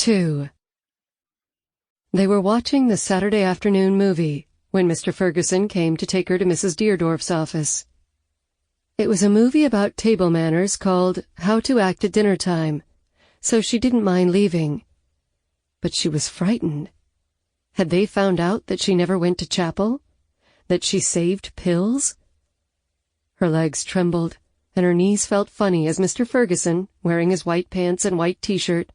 2. They were watching the Saturday afternoon movie when Mr. Ferguson came to take her to Mrs. Deardorff's office. It was a movie about table manners called How to Act at Dinner Time, so she didn't mind leaving. But she was frightened. Had they found out that she never went to chapel? That she saved pills? Her legs trembled, and her knees felt funny as Mr. Ferguson, wearing his white pants and white t-shirt,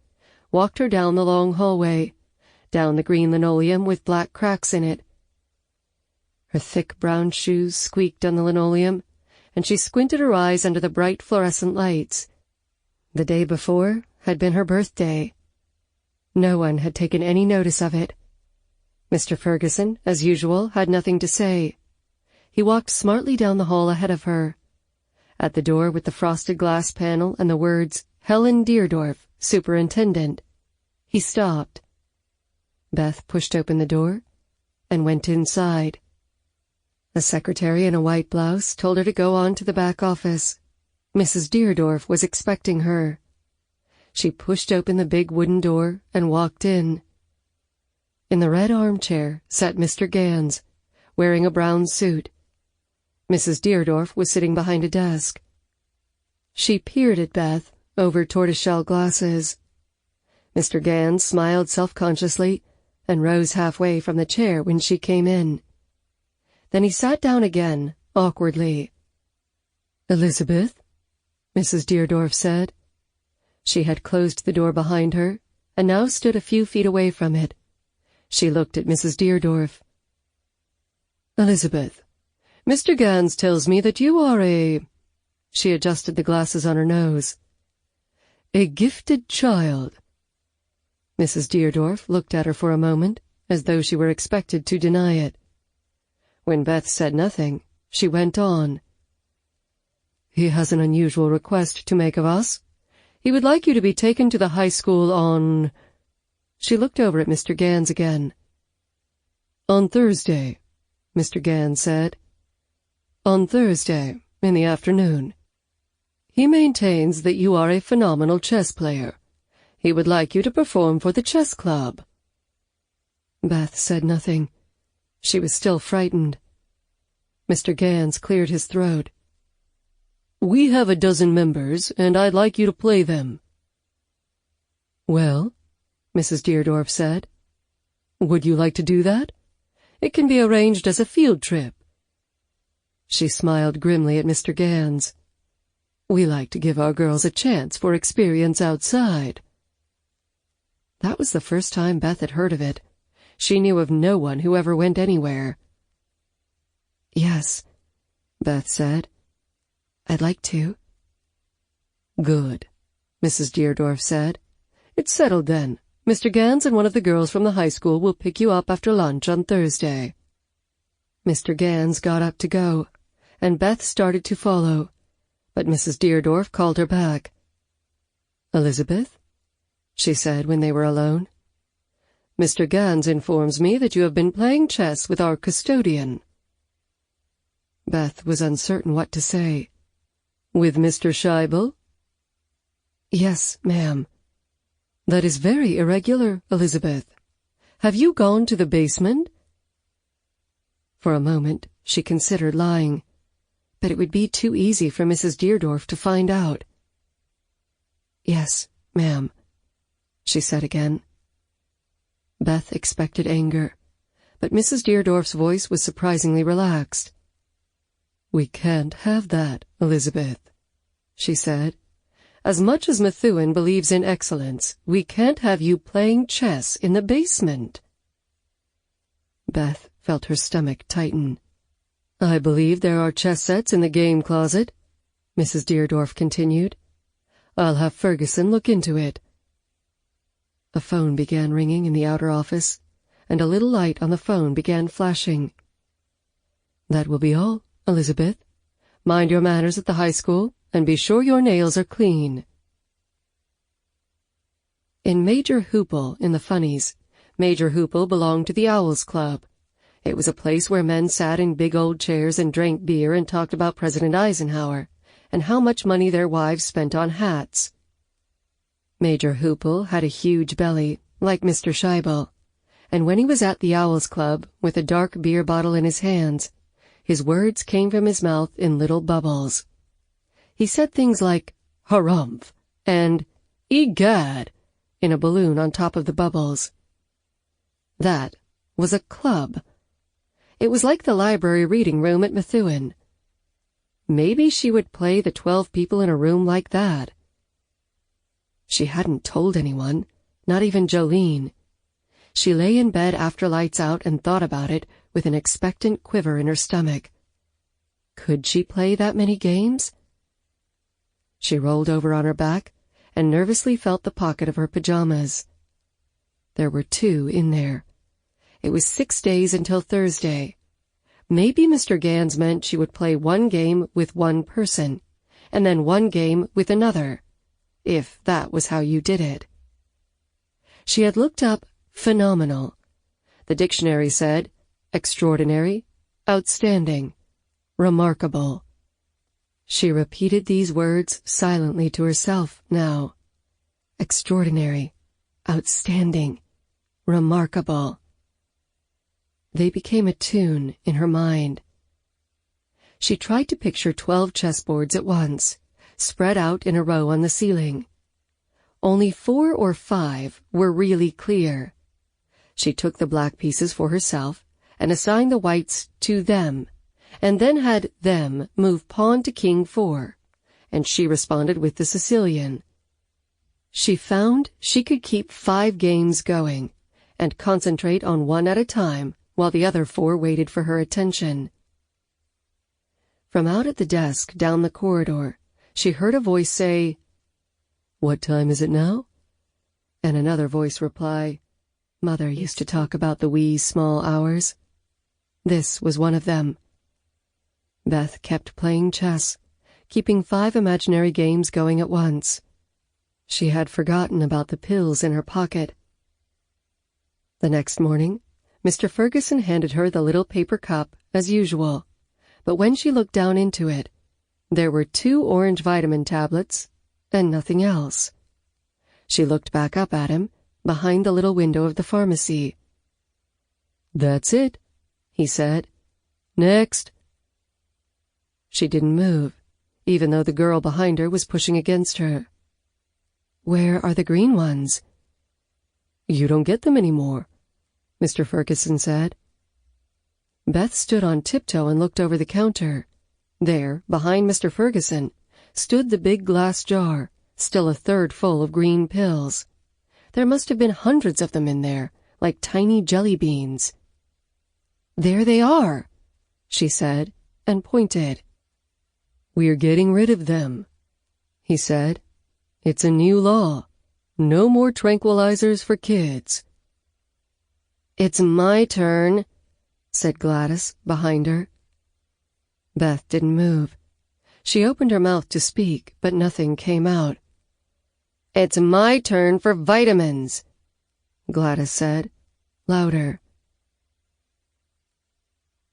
walked her down the long hallway, down the green linoleum with black cracks in it. Her thick brown shoes squeaked on the linoleum, and she squinted her eyes under the bright fluorescent lights. The day before had been her birthday. No one had taken any notice of it. Mr. Ferguson, as usual, had nothing to say. He walked smartly down the hall ahead of her. At the door with the frosted glass panel and the words, Helen Deardorff, Superintendent, he stopped. Beth pushed open the door and went inside. A secretary in a white blouse told her to go on to the back office. Mrs. Deardorff was expecting her. She pushed open the big wooden door and walked in. In the red armchair sat Mr. Gans, wearing a brown suit. Mrs. Deardorff was sitting behind a desk. She peered at Beth over tortoiseshell glasses. Mr. Gans smiled self-consciously and rose halfway from the chair when she came in. Then he sat down again, awkwardly. "Elizabeth?" Mrs. Deardorff said. She had closed the door behind her and now stood a few feet away from it. She looked at Mrs. Deardorff. "Elizabeth, Mr. Gans tells me that you are a—" She adjusted the glasses on her nose. "A gifted child." Mrs. Deardorff looked at her for a moment, as though she were expected to deny it. When Beth said nothing, she went on. "He has an unusual request to make of us. He would like you to be taken to the high school on—" She looked over at Mr. Gans again. "On Thursday," Mr. Gans said. "On Thursday, in the afternoon. He maintains that you are a phenomenal chess player. He would like you to perform for the chess club." Beth said nothing. She was still frightened. Mr. Gans cleared his throat. "We have a dozen members, and I'd like you to play them." "Well," Mrs. Deardorff said, "would you like to do that? It can be arranged as a field trip." She smiled grimly at Mr. Gans. "We like to give our girls a chance for experience outside." That was the first time Beth had heard of it. She knew of no one who ever went anywhere. "Yes," Beth said. "I'd like to." "Good," Mrs. Deardorff said. "It's settled then. Mr. Gans and one of the girls from the high school will pick you up after lunch on Thursday." Mr. Gans got up to go, and Beth started to follow, but Mrs. Deardorff called her back. "Elizabeth," she said when they were alone, "Mr. Gans informs me that you have been playing chess with our custodian." Beth was uncertain what to say. "With Mr. Scheibel?" "Yes, ma'am." "That is very irregular, Elizabeth. Have you gone to the basement?" For a moment she considered lying, but it would be too easy for Mrs. Deardorff to find out. "Yes, ma'am," she said again. Beth expected anger, but Mrs. Deardorff's voice was surprisingly relaxed. "We can't have that, Elizabeth," she said. "As much as Methuen believes in excellence, we can't have you playing chess in the basement." Beth felt her stomach tighten. "I believe there are chess sets in the game closet," Mrs. Deardorff continued. "I'll have Ferguson look into it." A phone began ringing in the outer office, and a little light on the phone began flashing. "That will be all, Elizabeth. Mind your manners at the high school, and be sure your nails are clean." In Major Hoople, in the Funnies, Major Hoople belonged to the Owls Club. It was a place where men sat in big old chairs and drank beer and talked about President Eisenhower, and how much money their wives spent on hats. Major Hoople had a huge belly, like Mr. Scheibel, and when he was at the Owls Club with a dark beer bottle in his hands, his words came from his mouth in little bubbles. He said things like, "Harumph," and "Egad," in a balloon on top of the bubbles. That was a club. It was like the library reading room at Methuen. Maybe she would play the 12 people in a room like that. She hadn't told anyone, not even Jolene. She lay in bed after lights out and thought about it with an expectant quiver in her stomach. Could she play that many games? She rolled over on her back and nervously felt the pocket of her pajamas. There were 2 in there. It was 6 days until Thursday. Maybe Mr. Gans meant she would play 1 game with 1 person, and then 1 game with another, if that was how you did it. She had looked up phenomenal. The dictionary said extraordinary, outstanding, remarkable. She repeated these words silently to herself now. Extraordinary, outstanding, remarkable. They became a tune in her mind. She tried to picture 12 chessboards at once, spread out in a row on the ceiling. Only 4 or 5 were really clear. She took the black pieces for herself and assigned the whites to them, and then had them move pawn to king 4, and she responded with the Sicilian. She found she could keep 5 games going and concentrate on 1 at a time while the other 4 waited for her attention. From out at the desk down the corridor, she heard a voice say, "What time is it now?" And another voice reply, "Mother used to talk about the wee small hours." This was one of them. Beth kept playing chess, keeping 5 imaginary games going at once. She had forgotten about the pills in her pocket. The next morning, Mr. Ferguson handed her the little paper cup, as usual, but when she looked down into it, there were 2 orange vitamin tablets and nothing else. She looked back up at him, behind the little window of the pharmacy. "That's it," he said. "Next." She didn't move, even though the girl behind her was pushing against her. "Where are the green ones?" "You don't get them anymore," Mr. Ferguson said. Beth stood on tiptoe and looked over the counter. There, behind Mr. Ferguson, stood the big glass jar, still a third full of green pills. There must have been hundreds of them in there, like tiny jelly beans. "There they are," she said, and pointed. "We're getting rid of them," he said. "It's a new law. No more tranquilizers for kids." "It's my turn," said Gladys behind her. Beth didn't move. She opened her mouth to speak, but nothing came out. "It's my turn for vitamins," Gladys said, louder.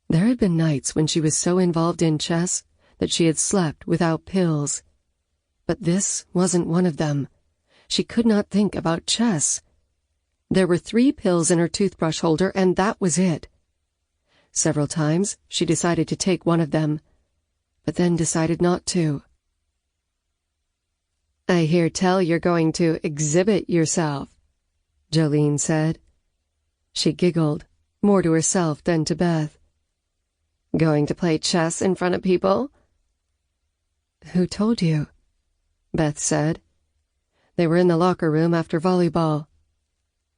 There had been nights when she was so involved in chess that she had slept without pills. But this wasn't one of them. She could not think about chess. There were 3 pills in her toothbrush holder, and that was it. Several times she decided to take one of them, but then decided not to. "I hear tell you're going to exhibit yourself," Jolene said. She giggled, more to herself than to Beth. "Going to play chess in front of people?" "Who told you?" Beth said. They were in the locker room after volleyball.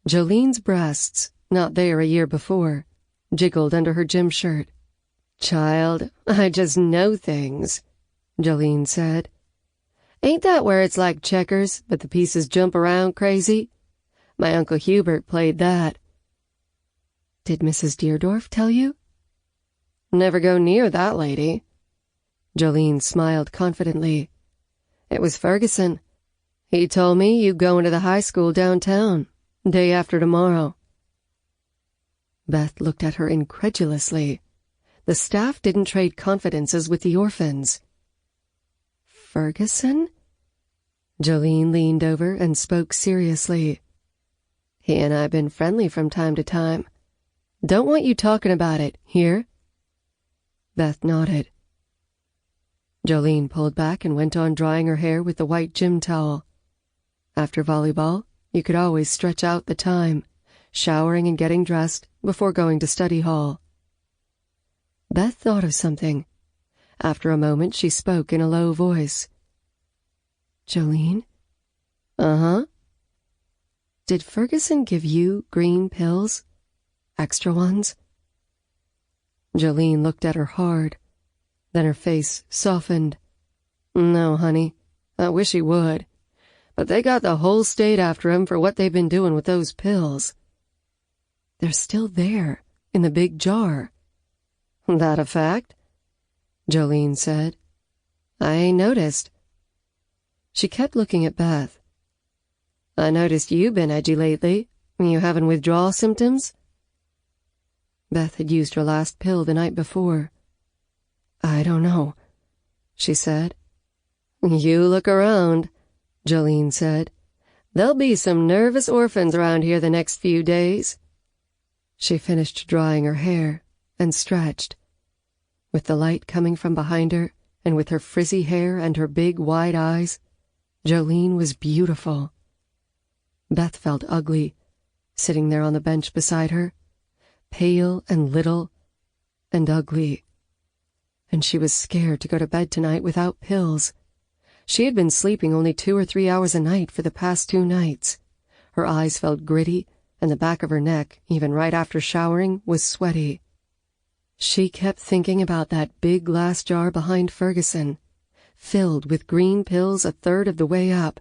Jolene's breasts, not there a year before, jiggled under her gym shirt. "Child, I just know things," Jolene said. "Ain't that where it's like checkers, but the pieces jump around crazy? My Uncle Hubert played that." "Did Mrs. Deardorff tell you?" "Never go near that lady." Jolene smiled confidently. "It was Ferguson. He told me you go into the high school downtown, day after tomorrow." Beth looked at her incredulously. The staff didn't trade confidences with the orphans. "Ferguson?" Jolene leaned over and spoke seriously. He and I been friendly from time to time. Don't want you talking about it, hear? Beth nodded. Jolene pulled back and went on drying her hair with the white gym towel. After volleyball, you could always stretch out the time, showering and getting dressed before going to study hall. Beth thought of something. After a moment, she spoke in a low voice. Jolene? Uh-huh. Did Ferguson give you green pills? Extra ones? Jolene looked at her hard. Then her face softened. No, honey. I wish he would. But they got the whole state after him for what they've been doing with those pills. They're still there, in the big jar. That a fact? Jolene said. I ain't noticed. She kept looking at Beth. I noticed you been edgy lately. You having withdrawal symptoms? Beth had used her last pill the night before. I don't know, she said. You look around, Jolene said. There'll be some nervous orphans around here the next few days. She finished drying her hair and stretched. With the light coming from behind her, and with her frizzy hair and her big wide eyes, Jolene was beautiful. Beth felt ugly, sitting there on the bench beside her, pale and little and ugly. And she was scared to go to bed tonight without pills. She had been sleeping only 2 or 3 hours a night for the past 2 nights. Her eyes felt gritty, and the back of her neck, even right after showering, was sweaty. She kept thinking about that big glass jar behind Ferguson, filled with green pills 1/3 of the way up,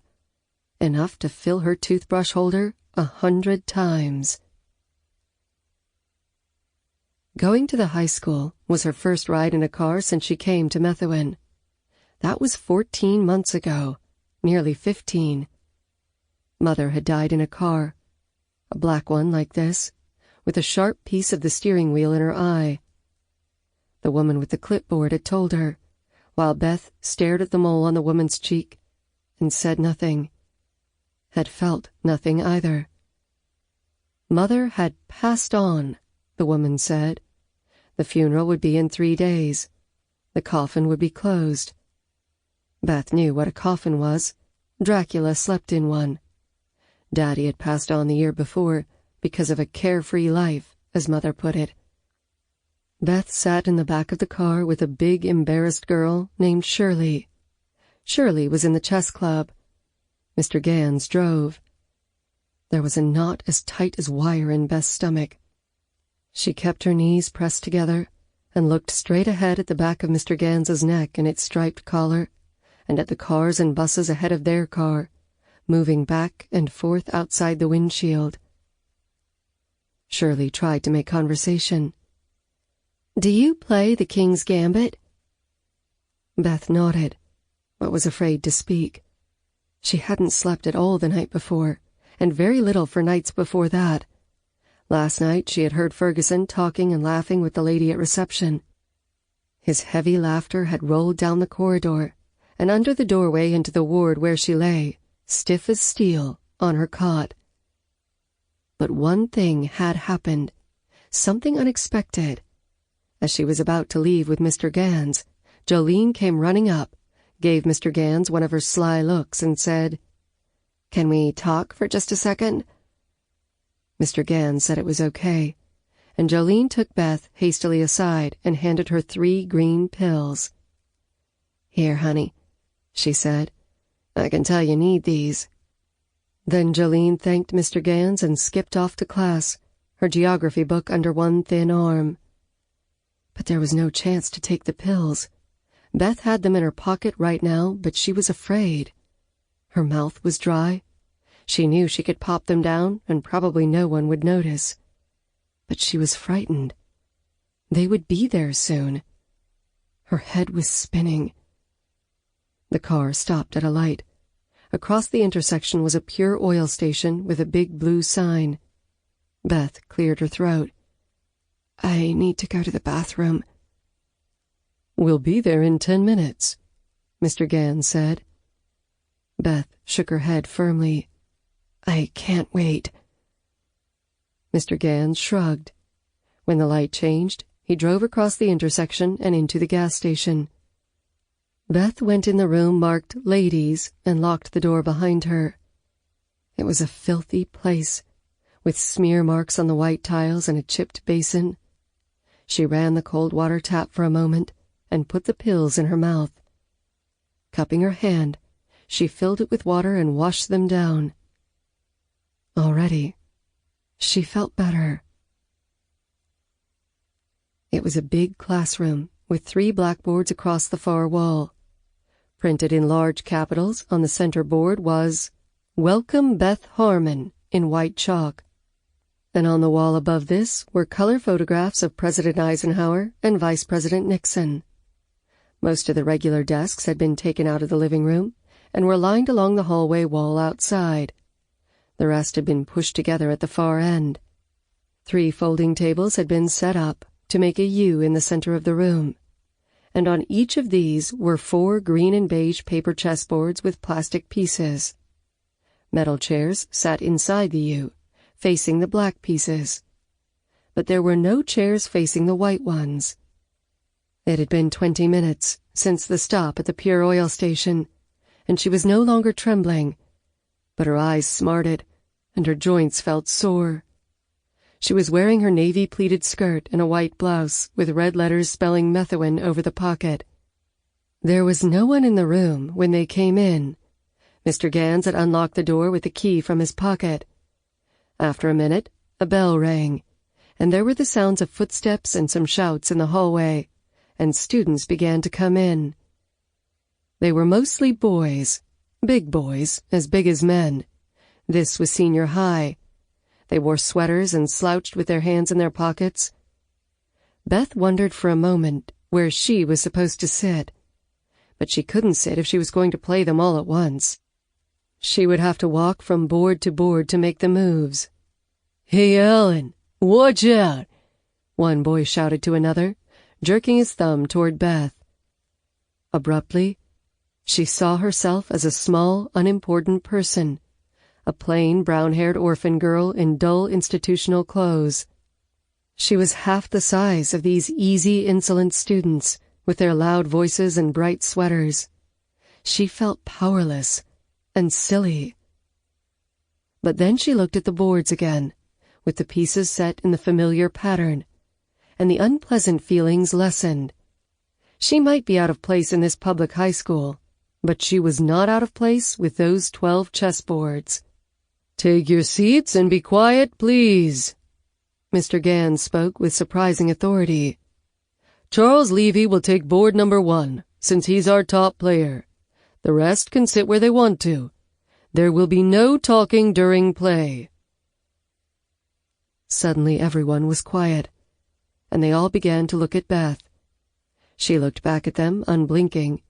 enough to fill her toothbrush holder 100 times. Going to the high school was her first ride in a car since she came to Methuen. That was 14 months ago, nearly 15. Mother had died in a car, a black one like this, with a sharp piece of the steering wheel in her eye. The woman with the clipboard had told her, while Beth stared at the mole on the woman's cheek and said nothing, had felt nothing either. Mother had passed on, the woman said. The funeral would be in 3 days. The coffin would be closed. Beth knew what a coffin was. Dracula slept in one. Daddy had passed on the year before because of a carefree life, as Mother put it. Beth sat in the back of the car with a big, embarrassed girl named Shirley. Shirley was in the chess club. Mr. Gans drove. There was a knot as tight as wire in Beth's stomach. She kept her knees pressed together and looked straight ahead at the back of Mr. Gans's neck and its striped collar, and at the cars and buses ahead of their car, moving back and forth outside the windshield. Shirley tried to make conversation. Do you play the King's Gambit? Beth nodded, but was afraid to speak. She hadn't slept at all the night before, and very little for nights before that. Last night she had heard Ferguson talking and laughing with the lady at reception. His heavy laughter had rolled down the corridor, and under the doorway into the ward where she lay, stiff as steel, on her cot. But one thing had happened, something unexpected. As she was about to leave with Mr. Gans, Jolene came running up, gave Mr. Gans one of her sly looks, and said, Can we talk for just a second? Mr. Gans said it was okay, and Jolene took Beth hastily aside and handed her 3 green pills. Here, honey, she said. I can tell you need these. Then Jolene thanked Mr. Gans and skipped off to class, her geography book under one thin arm. But there was no chance to take the pills. Beth had them in her pocket right now, but she was afraid. Her mouth was dry. She knew she could pop them down, and probably no one would notice. But she was frightened. They would be there soon. Her head was spinning. The car stopped at a light. Across the intersection was a pure oil station with a big blue sign. Beth cleared her throat. I need to go to the bathroom. We'll be there in 10 minutes, Mr. Gans said. Beth shook her head firmly. "I can't wait." Mr. Gans shrugged. When the light changed, he drove across the intersection and into the gas station. Beth went in the room marked Ladies and locked the door behind her. It was a filthy place, with smear marks on the white tiles and a chipped basin. She ran the cold water tap for a moment and put the pills in her mouth. Cupping her hand, she filled it with water and washed them down. Already, she felt better. It was a big classroom with 3 blackboards across the far wall. Printed in large capitals on the center board was, "Welcome Beth Harmon," in white chalk. And on the wall above this were color photographs of President Eisenhower and Vice President Nixon. Most of the regular desks had been taken out of the living room and were lined along the hallway wall outside. The rest had been pushed together at the far end. 3 folding tables had been set up to make a U in the center of the room, and on each of these were 4 green and beige paper chessboards with plastic pieces. Metal chairs sat inside the U, facing the black pieces. But there were no chairs facing the white ones. It had been 20 minutes since the stop at the Pure Oil station, and she was no longer trembling, but her eyes smarted, and her joints felt sore. She was wearing her navy pleated skirt and a white blouse with red letters spelling Methuen over the pocket. There was no one in the room when they came in. Mr. Gans had unlocked the door with the key from his pocket. After a minute, a bell rang, and there were the sounds of footsteps and some shouts in the hallway, and students began to come in. They were mostly boys, big boys, as big as men. This was senior high. They wore sweaters and slouched with their hands in their pockets. Beth wondered for a moment where she was supposed to sit, but she couldn't sit if she was going to play them all at once. She would have to walk from board to board to make the moves. "Hey, Ellen, watch out!" one boy shouted to another, jerking his thumb toward Beth. Abruptly, she saw herself as a small, unimportant person, a plain, brown-haired orphan girl in dull institutional clothes. She was half the size of these easy, insolent students, with their loud voices and bright sweaters. She felt powerless and silly. But then she looked at the boards again, with the pieces set in the familiar pattern, and the unpleasant feelings lessened. She might be out of place in this public high school, but she was not out of place with those 12 chessboards. "Take your seats and be quiet, please." Mr. Gans spoke with surprising authority. "Charles Levy will take board number 1, since he's our top player. The rest can sit where they want to. There will be no talking during play." Suddenly everyone was quiet, and they all began to look at Beth. She looked back at them, unblinking,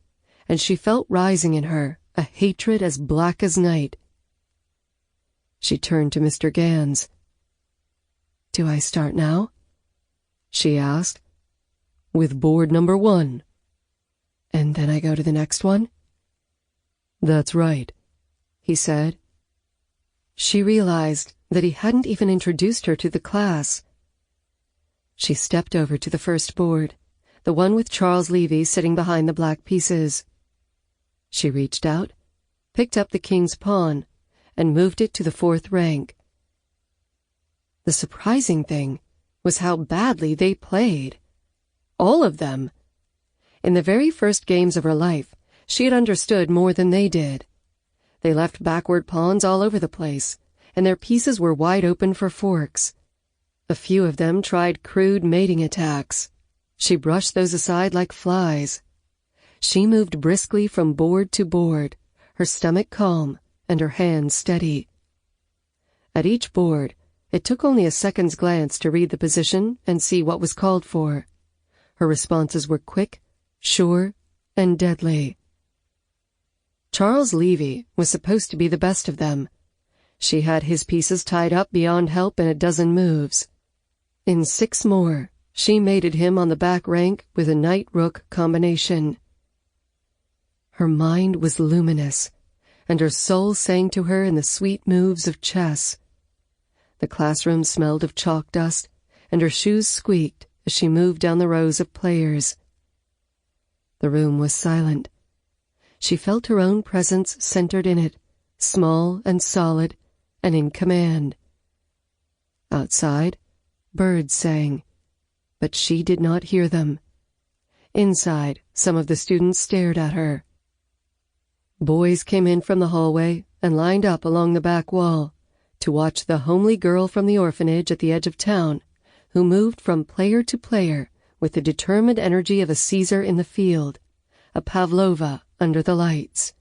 and she felt rising in her a hatred as black as night. She turned to Mr. Gans. "Do I start now?" she asked. "With board number 1. "And then I go to the next one?" "That's right," he said. She realized that he hadn't even introduced her to the class. She stepped over to the first board, the one with Charles Levy sitting behind the black pieces. She reached out, picked up the king's pawn, and moved it to the 4th rank. The surprising thing was how badly they played. All of them. In the very first games of her life, she had understood more than they did. They left backward pawns all over the place, and their pieces were wide open for forks. A few of them tried crude mating attacks. She brushed those aside like flies. She moved briskly from board to board, her stomach calm and her hands steady. At each board, it took only a second's glance to read the position and see what was called for. Her responses were quick, sure, and deadly. Charles Levy was supposed to be the best of them. She had his pieces tied up beyond help in a dozen moves. In 6 more, she mated him on the back rank with a knight-rook combination. Her mind was luminous, and her soul sang to her in the sweet moves of chess. The classroom smelled of chalk dust, and her shoes squeaked as she moved down the rows of players. The room was silent. She felt her own presence centered in it, small and solid and in command. Outside, birds sang, but she did not hear them. Inside, some of the students stared at her. Boys came in from the hallway and lined up along the back wall to watch the homely girl from the orphanage at the edge of town, who moved from player to player with the determined energy of a Caesar in the field, a Pavlova under the lights.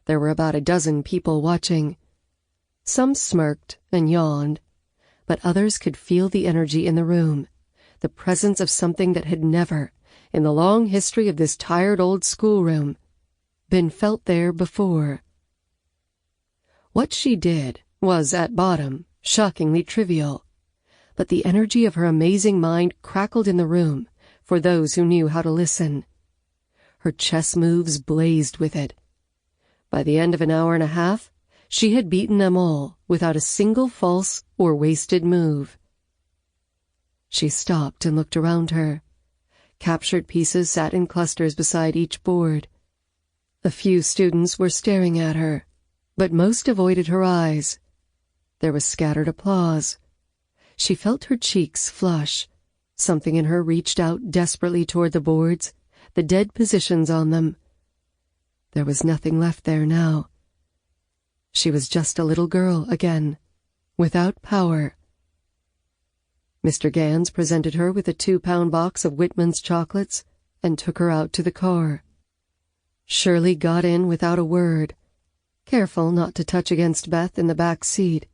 There were about a dozen people watching. Some smirked and yawned, but others could feel the energy in the room, the presence of something that had never, in the long history of this tired old schoolroom, been felt there before. What she did was, at bottom, shockingly trivial, but the energy of her amazing mind crackled in the room for those who knew how to listen. Her chess moves blazed with it. By the end of an hour and a half, she had beaten them all without a single false or wasted move. She stopped and looked around her. Captured pieces sat in clusters beside each board. A few students were staring at her, but most avoided her eyes. There was scattered applause. She felt her cheeks flush. Something in her reached out desperately toward the boards, the dead positions on them. There was nothing left there now. She was just a little girl again, without power. Mr. Gans presented her with a 2-pound box of Whitman's chocolates and took her out to the car. Shirley got in without a word, careful not to touch against Beth in the back seat.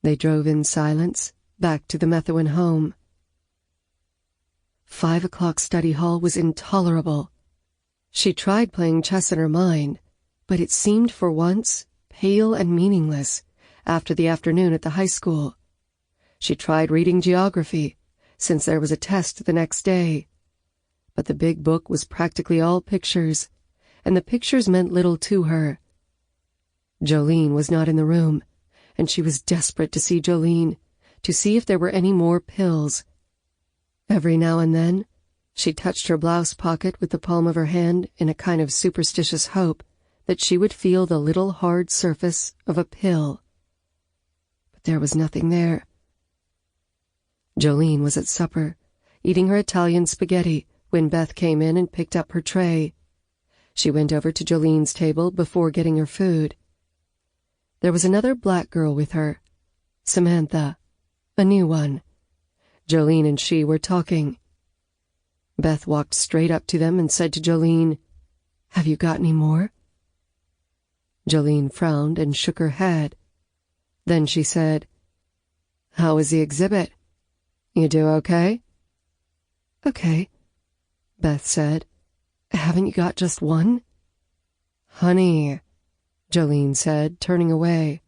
They drove in silence back to the Methuen home. 5 o'clock study hall was intolerable. She tried playing chess in her mind, but it seemed for once pale and meaningless after the afternoon at the high school. She tried reading geography, since there was a test the next day. But the big book was practically all pictures, and the pictures meant little to her. Jolene was not in the room, and she was desperate to see Jolene, to see if there were any more pills. Every now and then, she touched her blouse pocket with the palm of her hand in a kind of superstitious hope that she would feel the little hard surface of a pill. But there was nothing there. Jolene was at supper, eating her Italian spaghetti, when Beth came in and picked up her tray. She went over to Jolene's table before getting her food. There was another black girl with her, Samantha, a new one. Jolene and she were talking. Beth walked straight up to them and said to Jolene, "Have you got any more?" Jolene frowned and shook her head. Then she said, "How was the exhibit? You do okay?" "Okay," Beth said. "Haven't you got just one?" "Honey," Jolene said, turning away.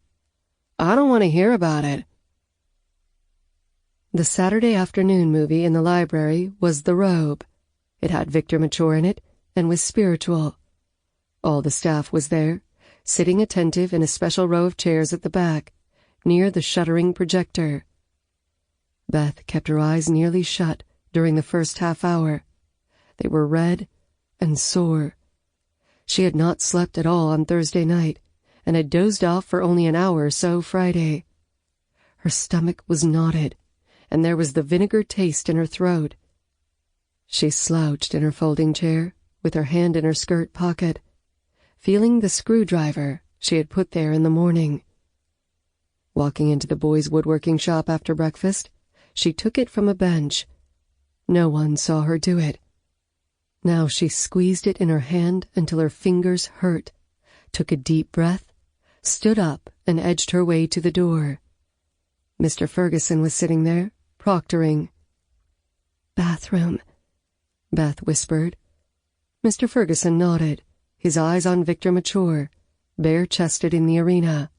"I don't want to hear about it." The Saturday afternoon movie in the library was The Robe. It had Victor Mature in it and was spiritual. All the staff was there, sitting attentive in a special row of chairs at the back, near the shuddering projector. Beth kept her eyes nearly shut during the first half hour. They were red and sore. She had not slept at all on Thursday night, and had dozed off for only an hour or so Friday. Her stomach was knotted, and there was the vinegar taste in her throat. She slouched in her folding chair, with her hand in her skirt pocket, feeling the screwdriver she had put there in the morning. Walking into the boys' woodworking shop after breakfast, she took it from a bench. No one saw her do it. Now she squeezed it in her hand until her fingers hurt, took a deep breath, stood up, and edged her way to the door. Mr. Ferguson was sitting there, proctoring. "Bathroom," Beth whispered. Mr. Ferguson nodded, his eyes on Victor Mature, bare-chested in the arena.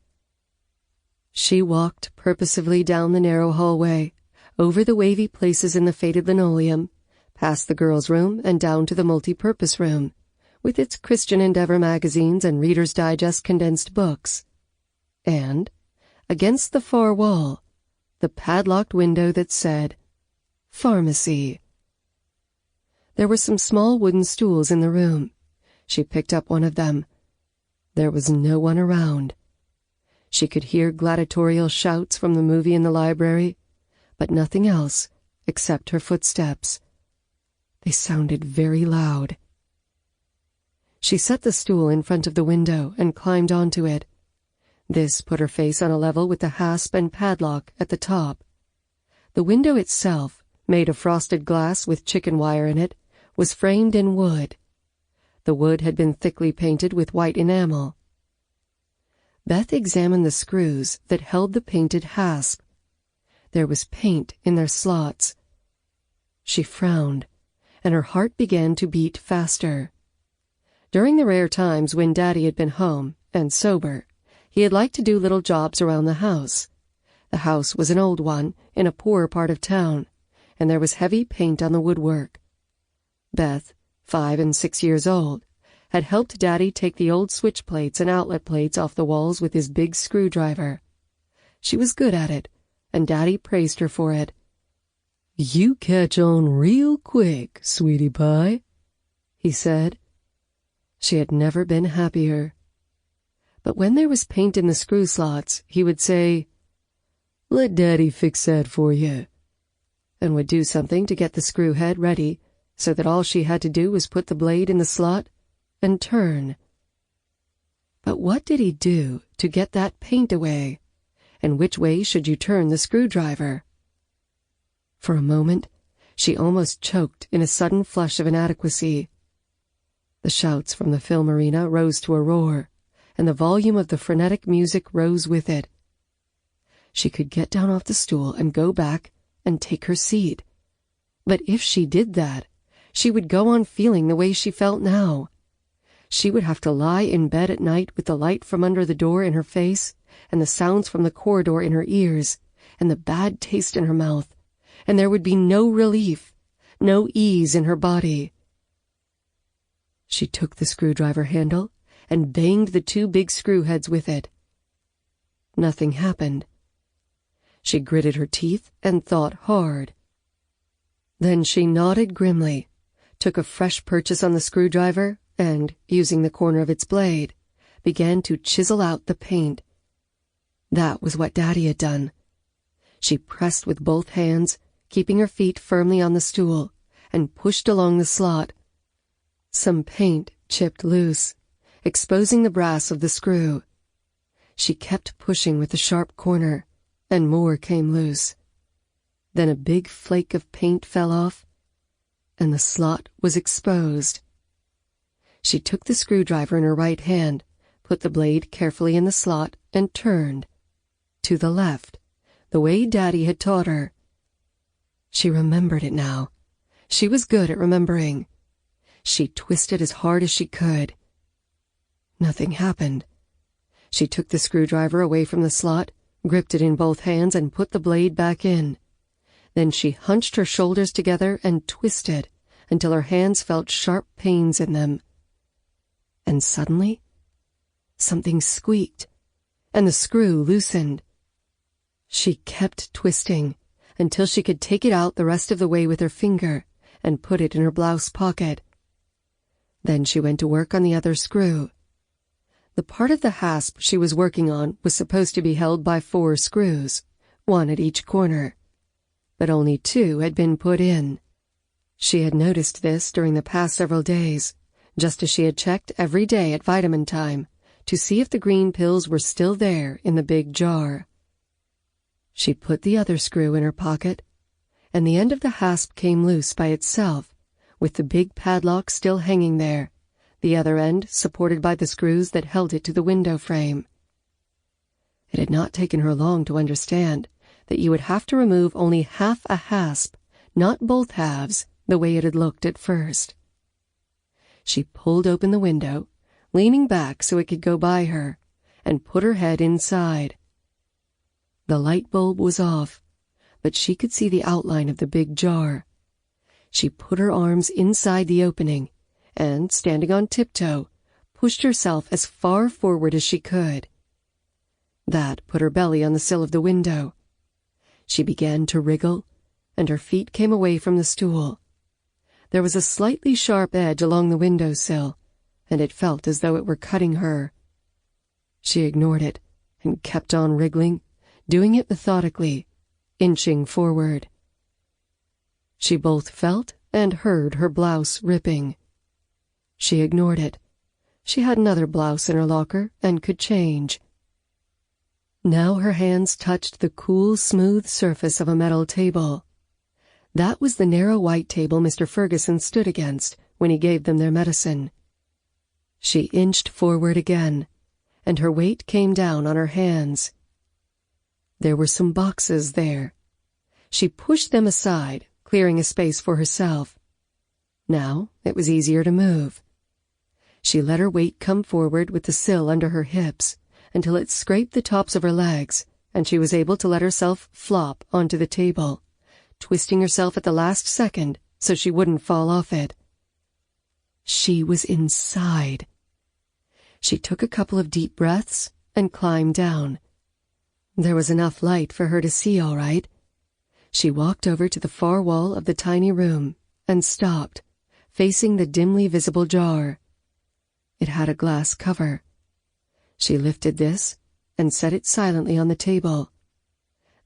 She walked purposively down the narrow hallway, over the wavy places in the faded linoleum, past the girls' room and down to the multi-purpose room, with its Christian Endeavor magazines and Reader's Digest condensed books. And, against the far wall, the padlocked window that said, Pharmacy. There were some small wooden stools in the room. She picked up one of them. There was no one around. She could hear gladiatorial shouts from the movie in the library, but nothing else except her footsteps. They sounded very loud. She set the stool in front of the window and climbed onto it. This put her face on a level with the hasp and padlock at the top. The window itself, made of frosted glass with chicken wire in it, was framed in wood. The wood had been thickly painted with white enamel. Beth examined the screws that held the painted hasp. There was paint in their slots. She frowned, and her heart began to beat faster. During the rare times when Daddy had been home and sober, he had liked to do little jobs around the house. The house was an old one in a poorer part of town, and there was heavy paint on the woodwork. Beth, 5 and 6 years old, had helped Daddy take the old switch plates and outlet plates off the walls with his big screwdriver. She was good at it, and Daddy praised her for it. "You catch on real quick, sweetie pie," he said. She had never been happier. But when there was paint in the screw slots, he would say, "Let Daddy fix that for you," and would do something to get the screw head ready so that all she had to do was put the blade in the slot and turn. But what did he do to get that paint away? And which way should you turn the screwdriver? For a moment, she almost choked in a sudden flush of inadequacy. The shouts from the film arena rose to a roar, and the volume of the frenetic music rose with it. She could get down off the stool and go back and take her seat. But if she did that, she would go on feeling the way she felt now. She would have to lie in bed at night with the light from under the door in her face, and the sounds from the corridor in her ears, and the bad taste in her mouth, and there would be no relief, no ease in her body. She took the screwdriver handle and banged the 2 big screw heads with it. Nothing happened. She gritted her teeth and thought hard. Then she nodded grimly, took a fresh purchase on the screwdriver, and, using the corner of its blade, began to chisel out the paint. That was what Daddy had done. She pressed with both hands, keeping her feet firmly on the stool, and pushed along the slot. Some paint chipped loose, exposing the brass of the screw. She kept pushing with the sharp corner, and more came loose. Then a big flake of paint fell off, and the slot was exposed. She took the screwdriver in her right hand, put the blade carefully in the slot, and turned. To the left, the way Daddy had taught her. She remembered it now. She was good at remembering. She twisted as hard as she could. Nothing happened. She took the screwdriver away from the slot, gripped it in both hands, and put the blade back in. Then she hunched her shoulders together and twisted until her hands felt sharp pains in them. And suddenly, something squeaked, and the screw loosened. She kept twisting until she could take it out the rest of the way with her finger and put it in her blouse pocket. Then she went to work on the other screw. The part of the hasp she was working on was supposed to be held by 4 screws, 1 at each corner, but only 2 had been put in. She had noticed this during the past several days, just as she had checked every day at vitamin time to see if the green pills were still there in the big jar. She put the other screw in her pocket, and the end of the hasp came loose by itself, with the big padlock still hanging there, the other end supported by the screws that held it to the window frame. It had not taken her long to understand that you would have to remove only half a hasp, not both halves, the way it had looked at first. She pulled open the window, leaning back so it could go by her, and put her head inside. The light bulb was off, but she could see the outline of the big jar. She put her arms inside the opening and, standing on tiptoe, pushed herself as far forward as she could. That put her belly on the sill of the window. She began to wriggle, and her feet came away from the stool. There was a slightly sharp edge along the windowsill, and it felt as though it were cutting her. She ignored it and kept on wriggling, doing it methodically, inching forward. She both felt and heard her blouse ripping. She ignored it. She had another blouse in her locker and could change. Now her hands touched the cool, smooth surface of a metal table. That was the narrow white table Mr. Ferguson stood against when he gave them their medicine. She inched forward again, and her weight came down on her hands. There were some boxes there. She pushed them aside, clearing a space for herself. Now it was easier to move. She let her weight come forward with the sill under her hips until it scraped the tops of her legs, and she was able to let herself flop onto the table, twisting herself at the last second so she wouldn't fall off it. She was inside. She took a couple of deep breaths and climbed down. There was enough light for her to see all right. She walked over to the far wall of the tiny room and stopped, facing the dimly visible jar. It had a glass cover. She lifted this and set it silently on the table.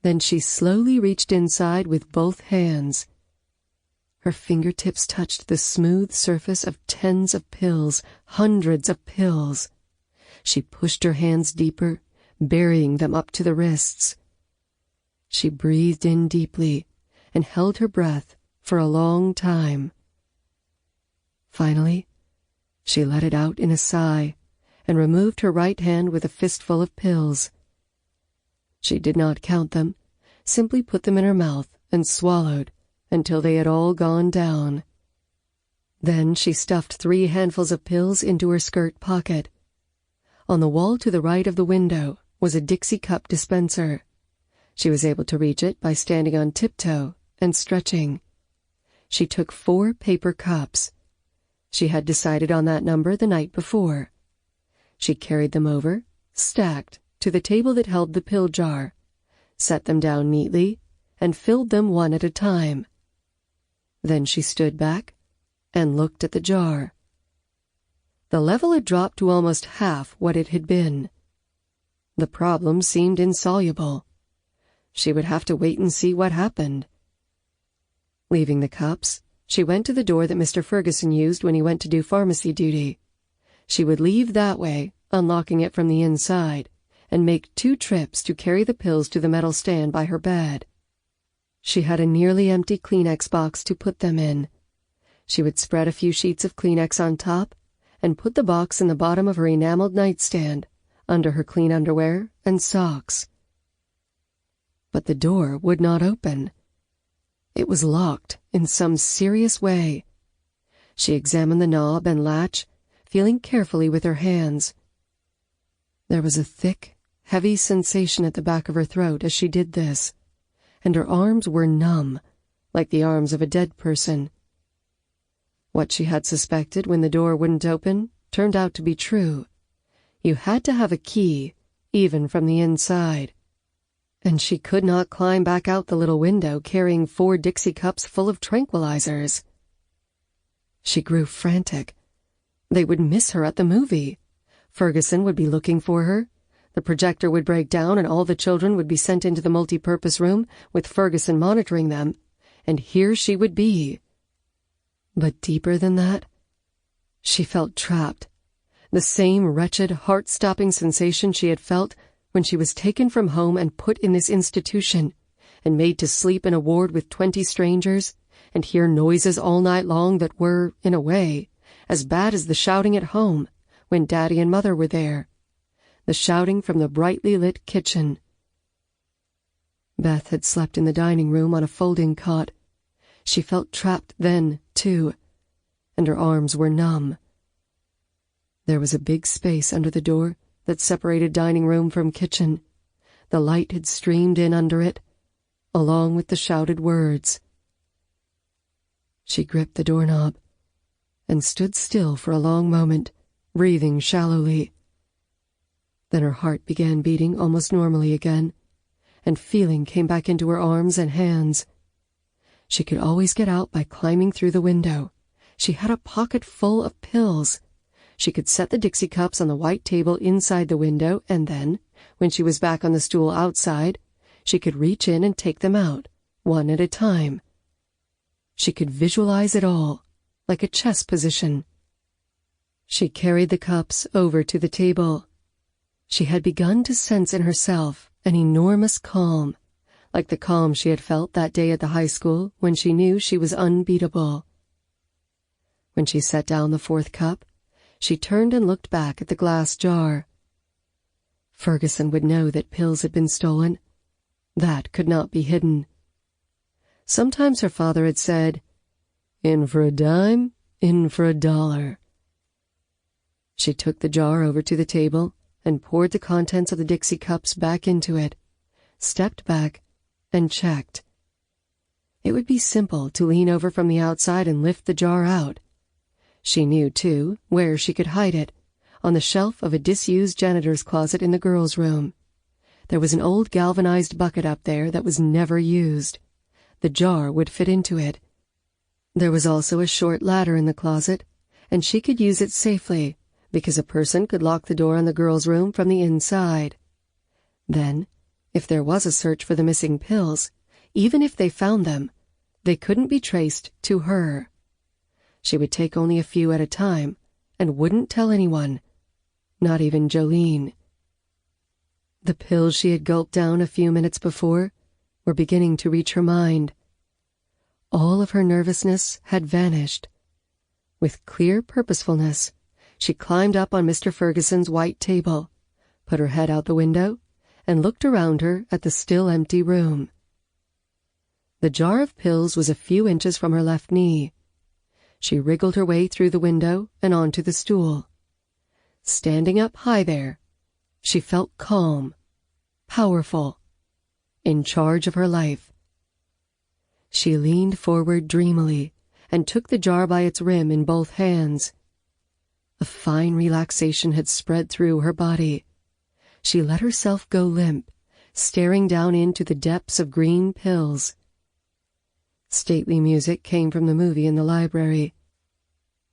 Then she slowly reached inside with both hands. Her fingertips touched the smooth surface of tens of pills, hundreds of pills. She pushed her hands deeper, burying them up to the wrists. She breathed in deeply and held her breath for a long time. Finally, she let it out in a sigh and removed her right hand with a fistful of pills. She did not count them, simply put them in her mouth and swallowed until they had all gone down. Then she stuffed 3 handfuls of pills into her skirt pocket. On the wall to the right of the window was a Dixie cup dispenser. She was able to reach it by standing on tiptoe and stretching. She took 4 paper cups. She had decided on that number the night before. She carried them over, stacked, to the table that held the pill jar, set them down neatly, and filled them one at a time. Then she stood back and looked at the jar. The level had dropped to almost half what it had been. The problem seemed insoluble. She would have to wait and see what happened. Leaving the cups, she went to the door that Mr. Ferguson used when he went to do pharmacy duty. She would leave that way, unlocking it from the inside, and make 2 trips to carry the pills to the metal stand by her bed. She had a nearly empty Kleenex box to put them in. She would spread a few sheets of Kleenex on top and put the box in the bottom of her enameled nightstand, under her clean underwear and socks. But the door would not open. It was locked in some serious way. She examined the knob and latch, feeling carefully with her hands. There was a thick, heavy sensation at the back of her throat as she did this, and her arms were numb, like the arms of a dead person. What she had suspected when the door wouldn't open turned out to be true. You had to have a key, even from the inside. And she could not climb back out the little window carrying 4 Dixie cups full of tranquilizers. She grew frantic. They would miss her at the movie. Ferguson would be looking for her. The projector would break down and all the children would be sent into the multi-purpose room with Ferguson monitoring them, and here she would be. But deeper than that, she felt trapped. The same wretched, heart-stopping sensation she had felt when she was taken from home and put in this institution, and made to sleep in a ward with 20 strangers, and hear noises all night long that were, in a way, as bad as the shouting at home when Daddy and Mother were there. The shouting from the brightly lit kitchen. Beth had slept in the dining room on a folding cot. She felt trapped then, too, and her arms were numb. There was a big space under the door that separated dining room from kitchen. The light had streamed in under it, along with the shouted words. She gripped the doorknob. and stood still for a long moment, breathing shallowly. Then her heart began beating almost normally again, and feeling came back into her arms and hands. She could always get out by climbing through the window. She had a pocket full of pills. She could set the Dixie cups on the white table inside the window, and then, when she was back on the stool outside, she could reach in and take them out, one at a time. She could visualize it all, like a chess position. She carried the cups over to the table. She had begun to sense in herself an enormous calm, like the calm she had felt that day at the high school when she knew she was unbeatable. When she set down the fourth cup, she turned and looked back at the glass jar. Ferguson would know that pills had been stolen. That could not be hidden. Sometimes her father had said, "In for a dime, in for a dollar." She took the jar over to the table and poured the contents of the Dixie cups back into it, stepped back, and checked. It would be simple to lean over from the outside and lift the jar out. She knew, too, where she could hide it, on the shelf of a disused janitor's closet in the girls' room. There was an old galvanized bucket up there that was never used. The jar would fit into it. There was also a short ladder in the closet, and she could use it safely, because a person could lock the door on the girls' room from the inside. Then, if there was a search for the missing pills, even if they found them, they couldn't be traced to her. She would take only a few at a time, and wouldn't tell anyone, not even Jolene. The pills she had gulped down a few minutes before were beginning to reach her mind. All of her nervousness had vanished. With clear purposefulness, she climbed up on Mr. Ferguson's white table, put her head out the window, and looked around her at the still empty room. The jar of pills was a few inches from her left knee. She wriggled her way through the window and onto the stool. Standing up high there, she felt calm, powerful, in charge of her life. She leaned forward dreamily and took the jar by its rim in both hands. A fine relaxation had spread through her body. She let herself go limp, staring down into the depths of green pills. Stately music came from the movie in the library.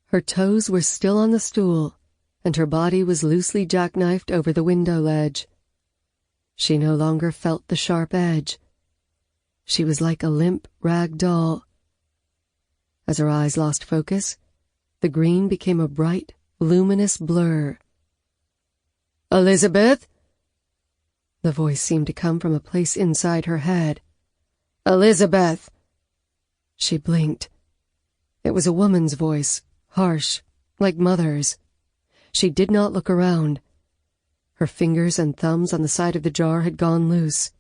Her toes were still on the stool, and her body was loosely jackknifed over the window ledge. She no longer felt the sharp edge. She was like a limp rag doll. As her eyes lost focus, the green became a bright, luminous blur. "Elizabeth?" The voice seemed to come from a place inside her head. "Elizabeth!" She blinked. It was a woman's voice, harsh, like Mother's. She did not look around. Her fingers and thumbs on the side of the jar had gone loose.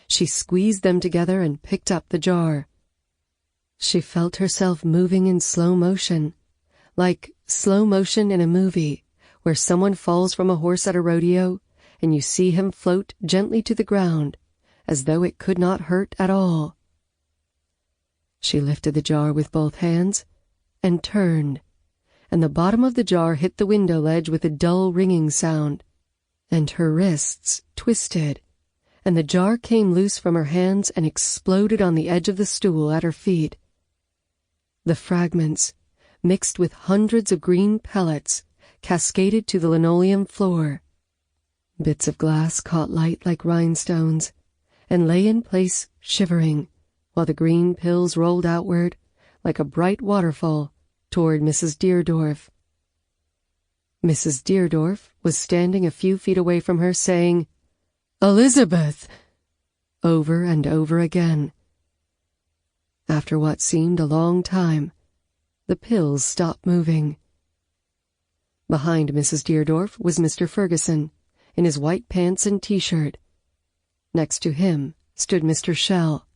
She squeezed them together and picked up the jar. She felt herself moving in slow motion, like slow motion in a movie, where someone falls from a horse at a rodeo, and you see him float gently to the ground, as though it could not hurt at all. She lifted the jar with both hands, and turned, and the bottom of the jar hit the window ledge with a dull ringing sound, and her wrists twisted, and the jar came loose from her hands and exploded on the edge of the stool at her feet. The fragments, mixed with hundreds of green pellets, cascaded to the linoleum floor. Bits of glass caught light like rhinestones, and lay in place shivering, while the green pills rolled outward like a bright waterfall toward Mrs. Deardorff. Mrs. Deardorff was standing a few feet away from her, saying, "Elizabeth!" over and over again. After what seemed a long time, the pills stopped moving. Behind Mrs. Deardorff was Mr. Ferguson, in his white pants and t-shirt. Next to him stood Mr. Shell.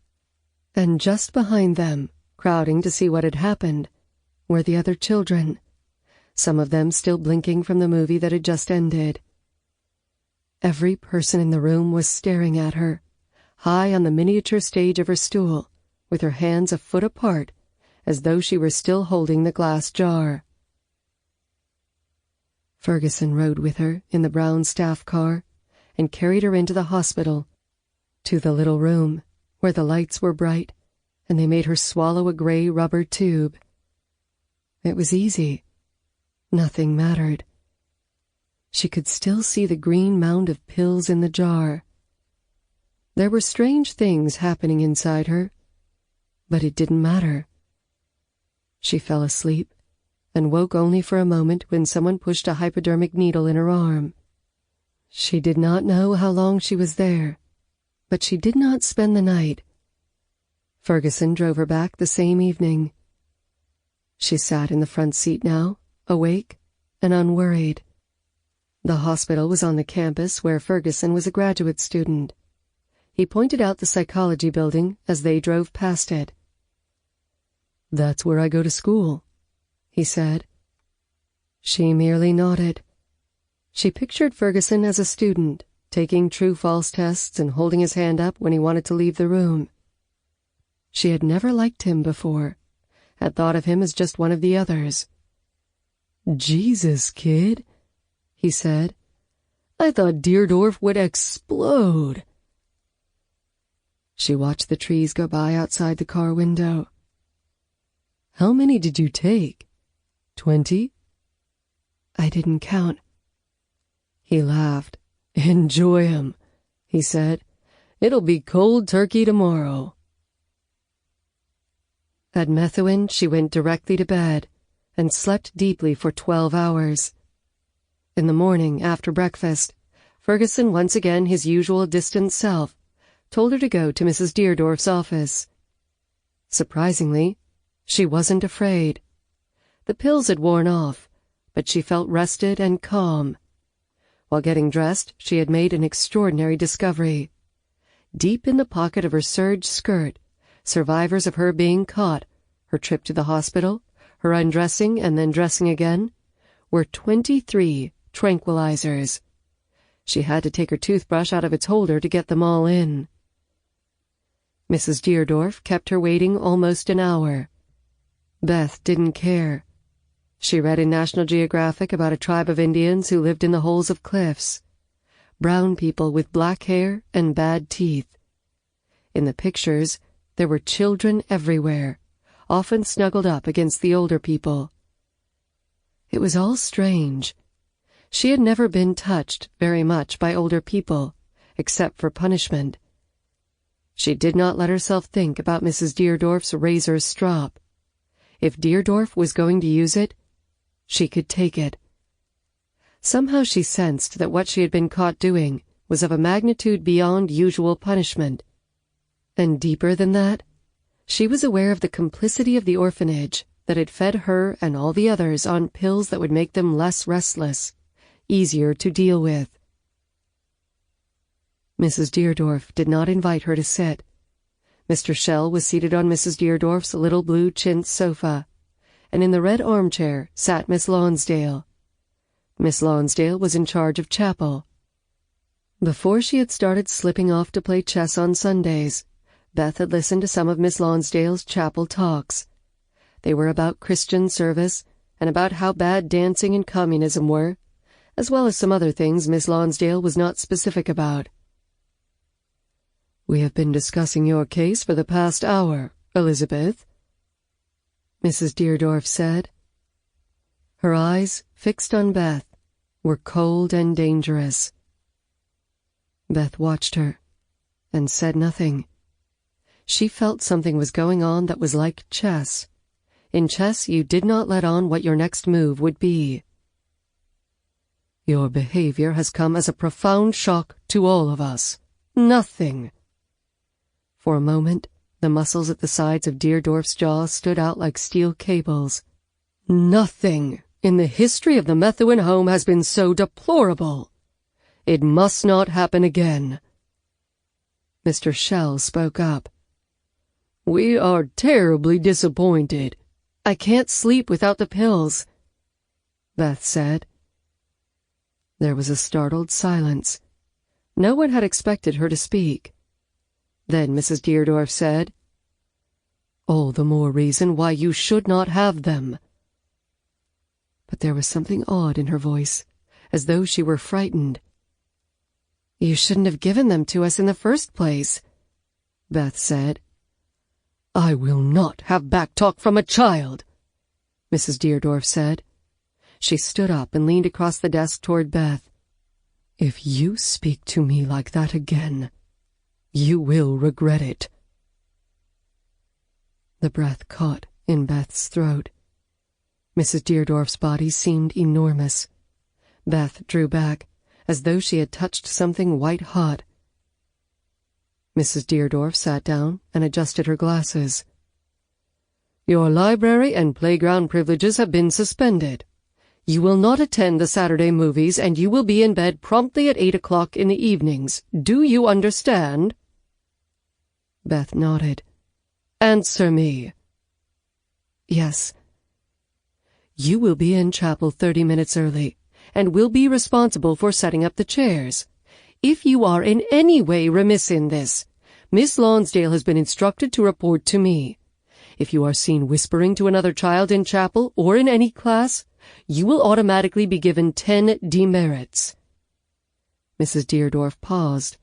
And just behind them, crowding to see what had happened, were the other children, some of them still blinking from the movie that had just ended. Every person in the room was staring at her, high on the miniature stage of her stool, with her hands a foot apart, as though she were still holding the glass jar. Ferguson rode with her in the brown staff car and carried her into the hospital, to the little room where the lights were bright and they made her swallow a gray rubber tube. It was easy. Nothing mattered. She could still see the green mound of pills in the jar. There were strange things happening inside her, but it didn't matter. She fell asleep and woke only for a moment when someone pushed a hypodermic needle in her arm. She did not know how long she was there, but she did not spend the night. Ferguson drove her back the same evening. She sat in the front seat now, awake and unworried. The hospital was on the campus where Ferguson was a graduate student. He pointed out the psychology building as they drove past it. "That's where I go to school," he said. She merely nodded. She pictured Ferguson as a student, taking true-false tests and holding his hand up when he wanted to leave the room. She had never liked him before, had thought of him as just one of the others. "Jesus, kid," he said. "I thought Deerdorf would explode." She watched the trees go by outside the car window. "How many did you take? 20? "I didn't count." He laughed. "Enjoy 'em," he said. "It'll be cold turkey tomorrow." At Methuen, she went directly to bed and slept deeply for 12 hours. In the morning, after breakfast, Ferguson, once again his usual distant self, told her to go to Mrs. Deerdorf's office. Surprisingly, she wasn't afraid. The pills had worn off, but she felt rested and calm. While getting dressed, she had made an extraordinary discovery. Deep in the pocket of her serge skirt, survivors of her being caught, her trip to the hospital, her undressing and then dressing again, were 23 tranquilizers. She had to take her toothbrush out of its holder to get them all in. Mrs. Deerdorf kept her waiting almost an hour. Beth didn't care. She read in National Geographic about a tribe of Indians who lived in the holes of cliffs. Brown people with black hair and bad teeth. In the pictures, there were children everywhere, often snuggled up against the older people. It was all strange. She had never been touched very much by older people, except for punishment. She did not let herself think about Mrs. Deerdorf's razor strop. If Deerdorf was going to use it, she could take it. Somehow she sensed that what she had been caught doing was of a magnitude beyond usual punishment. And deeper than that, she was aware of the complicity of the orphanage that had fed her and all the others on pills that would make them less restless, easier to deal with. Mrs. Deerdorf did not invite her to sit. Mr. Shell was seated on Mrs. Deerdorf's little blue chintz sofa, and in the red armchair sat Miss Lonsdale. Miss Lonsdale was in charge of chapel. Before she had started slipping off to play chess on Sundays, Beth had listened to some of Miss Lonsdale's chapel talks. They were about Christian service and about how bad dancing and communism were, as well as some other things Miss Lonsdale was not specific about. "We have been discussing your case for the past hour, Elizabeth," Mrs. Deerdorf said. Her eyes, fixed on Beth, were cold and dangerous. Beth watched her and said nothing. She felt something was going on that was like chess. In chess, you did not let on what your next move would be. "Your behavior has come as a profound shock to all of us. Nothing." For a moment, the muscles at the sides of Deerdorf's jaw stood out like steel cables. "Nothing in the history of the Methuen home has been so deplorable. It must not happen again." Mr. Shell spoke up. "We are terribly disappointed." "I can't sleep without the pills," Beth said. There was a startled silence. No one had expected her to speak. Then Mrs. Deerdorf said, "All the more reason why you should not have them." But there was something odd in her voice as though she were frightened. "You shouldn't have given them to us in the first place," Beth said. "I will not have back-talk from a child," Mrs. Deardorff said. She stood up and leaned across the desk toward Beth. "If you speak to me like that again, you will regret it." The breath caught in Beth's throat. Mrs. Deardorff's body seemed enormous. Beth drew back, as though she had touched something white-hot. Mrs. Deardorff sat down and adjusted her glasses. "Your library and playground privileges have been suspended. You will not attend the Saturday movies, and you will be in bed promptly at 8 o'clock in the evenings. Do you understand?" Beth nodded. "Answer me." "Yes." "You will be in chapel 30 minutes early, and will be responsible for setting up the chairs. If you are in any way remiss in this, Miss Lonsdale has been instructed to report to me. If you are seen whispering to another child in chapel or in any class, you will automatically be given 10 demerits." Mrs. Deardorff paused.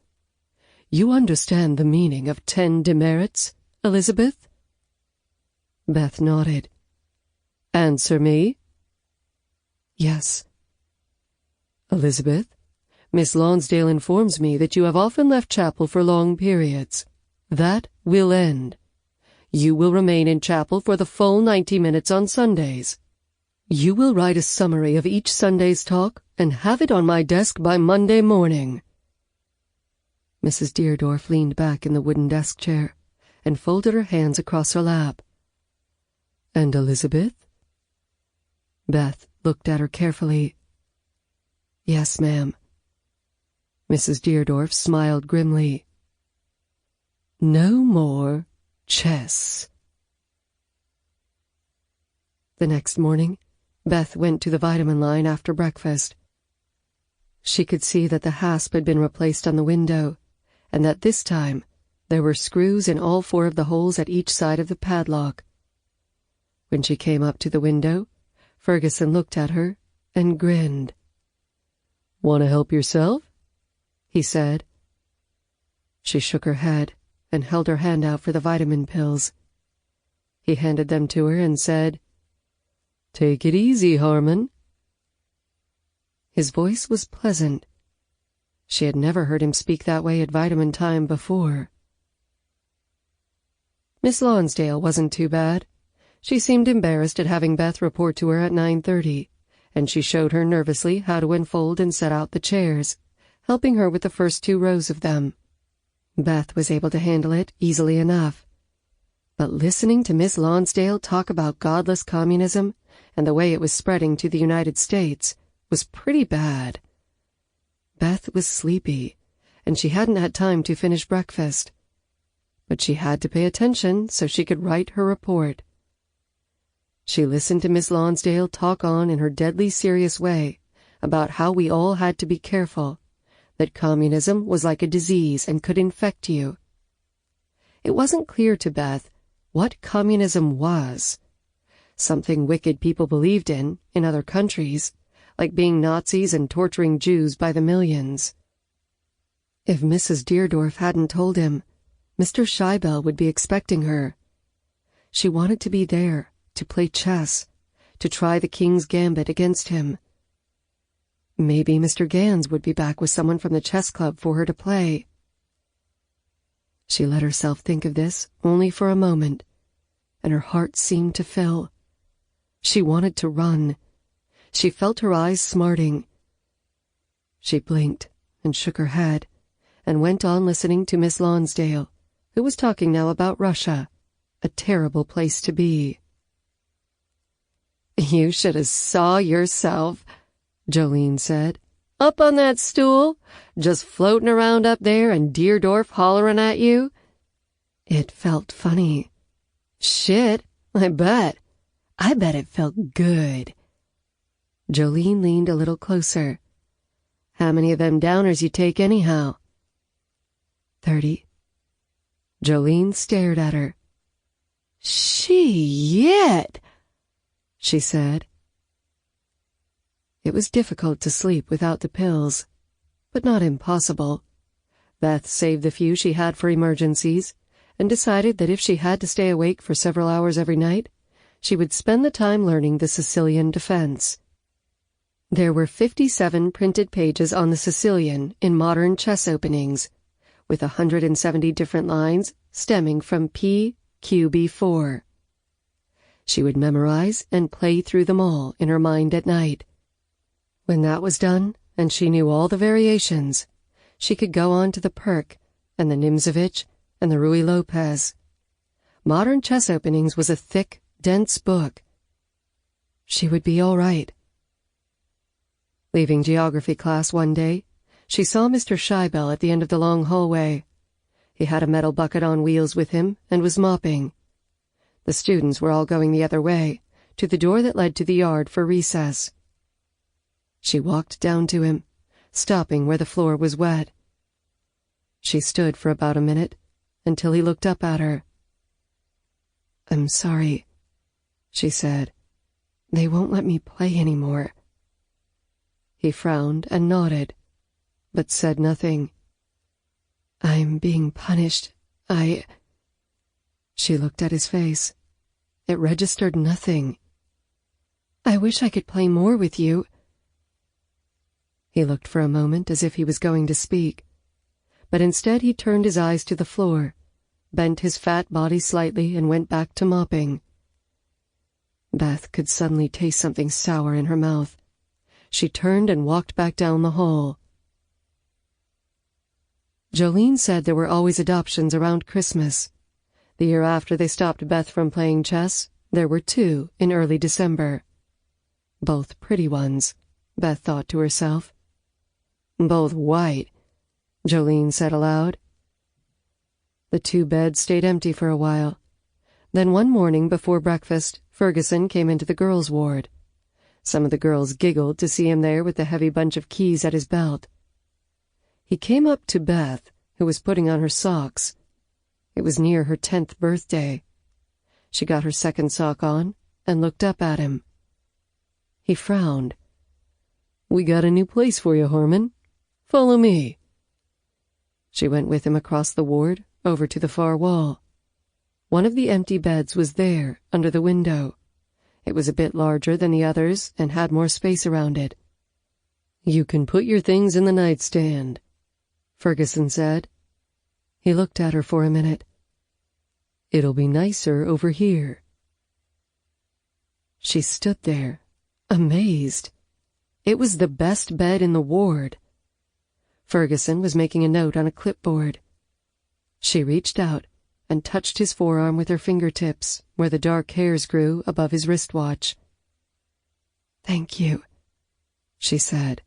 "You understand the meaning of 10 demerits, Elizabeth?" Beth nodded. "Answer me." "Yes." "Elizabeth, Miss Lonsdale informs me that you have often left chapel for long periods. That will end. You will remain in chapel for the full 90 minutes on Sundays. You will write a summary of each Sunday's talk and have it on my desk by Monday morning." Mrs. Deardorff leaned back in the wooden desk chair and folded her hands across her lap. "And Elizabeth?" Beth looked at her carefully. "Yes, ma'am." Mrs. Deardorff smiled grimly. "No more chess." The next morning, Beth went to the vitamin line after breakfast. She could see that the hasp had been replaced on the window, and that this time there were screws in all 4 of the holes at each side of the padlock. When she came up to the window, Ferguson looked at her and grinned. "Want to help yourself?" he said. She shook her head and held her hand out for the vitamin pills. He handed them to her and said, "Take it easy, Harmon." His voice was pleasant. She had never heard him speak that way at vitamin time before. Miss Lonsdale wasn't too bad. She seemed embarrassed at having Beth report to her at 9:30, and she showed her nervously how to unfold and set out the chairs, helping her with the first 2 rows of them. Beth was able to handle it easily enough. But listening to Miss Lonsdale talk about godless communism and the way it was spreading to the United States was pretty bad. Beth was sleepy, and she hadn't had time to finish breakfast. But she had to pay attention so she could write her report. She listened to Miss Lonsdale talk on in her deadly serious way about how we all had to be careful, that communism was like a disease and could infect you. It wasn't clear to Beth what communism was. Something wicked people believed in other countries, like being Nazis and torturing Jews by the millions. If Mrs. Deardorff hadn't told him, Mr. Scheibel would be expecting her. She wanted to be there, to play chess, to try the king's gambit against him. Maybe Mr. Gans would be back with someone from the chess club for her to play. She let herself think of this only for a moment, and her heart seemed to fill. She wanted to run. She felt her eyes smarting. She blinked and shook her head, and went on listening to Miss Lonsdale, who was talking now about Russia, a terrible place to be. "You should have saw yourself," Jolene said. "Up on that stool, just floating around up there and Deardorff hollering at you. It felt funny. Shit, I bet. I bet it felt good." Jolene leaned a little closer. "How many of them downers you take anyhow?" 30. Jolene stared at her. "Shit," she said. It was difficult to sleep without the pills, but not impossible. Beth saved the few she had for emergencies and decided that if she had to stay awake for several hours every night, she would spend the time learning the Sicilian defense. There were 57 printed pages on the Sicilian in modern chess openings, with 170 different lines stemming from PQB4. She would memorize and play through them all in her mind at night. When that was done, and she knew all the variations, she could go on to the Perk and the Nimzovich and the Ruy Lopez. Modern chess openings was a thick, dense book. She would be all right. Leaving geography class one day, she saw Mr. Scheibel at the end of the long hallway. He had a metal bucket on wheels with him and was mopping. The students were all going the other way, to the door that led to the yard for recess. She walked down to him, stopping where the floor was wet. She stood for about a minute, until he looked up at her. "I'm sorry," she said. "They won't let me play anymore." He frowned and nodded, but said nothing. "I'm being punished. She looked at his face. It registered nothing. "I wish I could play more with you." He looked for a moment as if he was going to speak, but instead he turned his eyes to the floor, bent his fat body slightly, and went back to mopping. Beth could suddenly taste something sour in her mouth. She turned and walked back down the hall. Jolene said there were always adoptions around Christmas. The year after they stopped Beth from playing chess, there were 2 in early December. Both pretty ones, Beth thought to herself. "Both white," Jolene said aloud. The 2 beds stayed empty for a while. Then one morning before breakfast, Ferguson came into the girls' ward. Some of the girls giggled to see him there with the heavy bunch of keys at his belt. He came up to Beth, who was putting on her socks. It was near her 10th birthday. She got her second sock on and looked up at him. He frowned. "We got a new place for you, Harmon. Follow me." She went with him across the ward, over to the far wall. One of the empty beds was there, under the window. It was a bit larger than the others and had more space around it. "You can put your things in the nightstand," Ferguson said. He looked at her for a minute. "It'll be nicer over here." She stood there, amazed. It was the best bed in the ward. Ferguson was making a note on a clipboard. She reached out and touched his forearm with her fingertips, where the dark hairs grew above his wristwatch. "Thank you," she said.